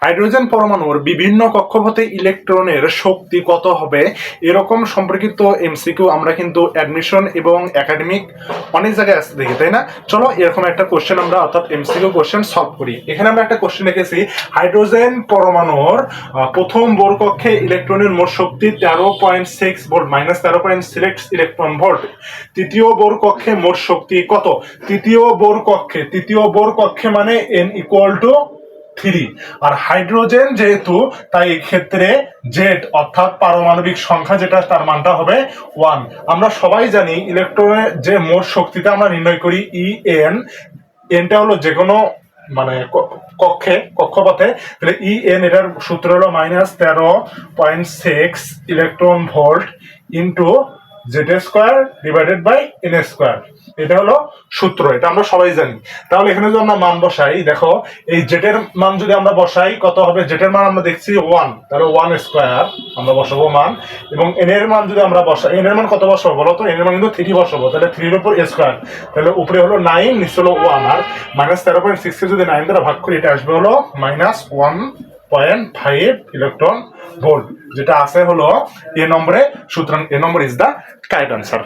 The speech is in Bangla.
হাইড্রোজেন পরমাণুর বিভিন্ন কক্ষপথে ইলেকট্রনের শক্তি কত হবে, এরকম সম্পর্কিত এমসিকিউ আমরা কিন্তু অ্যাডমিশন এবং একাডেমিক অনেক জায়গায় আসতে দেখি, তাই না? চলো এরকম একটা কোশ্চেন আমরা অর্থাৎ এমসিকিউ কোশ্চেন সলভ করি। এখানে আমরা একটা কোশ্চেন লিখেছি, হাইড্রোজেন পরমাণুর প্রথম বোর কক্ষে ইলেকট্রনের মোট শক্তি 13.6 ভোল্ট মাইনাস 13.6 ইলেকট্রন ভোল্ট। তৃতীয় বোর কক্ষে মোট শক্তি কত? তৃতীয় বোর কক্ষে মানে n ইকুয়াল টু 3। আর হাইড্রোজেন যেহেতু, তাই এই ক্ষেত্রে জেড অর্থাৎ পারমাণবিক সংখ্যা যেটা তার মানটা হবে 1। আমরা সবাই জানি ইলেকট্রনের যে মোট শক্তিটা আমরা নির্ণয় করি এনটা হলো যে কোনো মানে কক্ষপথে, তাহলে এটার সূত্র হলো minus 13.6 electron volt into Z square divided by N square. এটা হলো সূত্র, এটা আমরা সবাই জানি। তাহলে এখানে যদি আমরা মান বসাই, দেখো এই জেড এর মান যদি আমরা বসাই কত হবে? জেড এর মান আমরা দেখছি 1, তাহলে 1 স্কোয়ার আমরা বসাবো মান, এবং এন এর মান যদি আমরা বসাই, এন এর মান কত বসাবো বলো তো? এন এর মান কিন্তু 3 বসাবো, তাহলে 3 এর উপর স্কোয়ার, তাহলে উপরে হলো 9, নিচে হলো 1। আর মাইনাস 13.6 কে যদি 9 দ্বারা ভাগ করি, এটা আসবে হলো মাইনাস 1.5 ইলেকট্রন ভোল্ট, যেটা আছে হলো এ নম্বরে। সুতরাং এ number is the correct answer.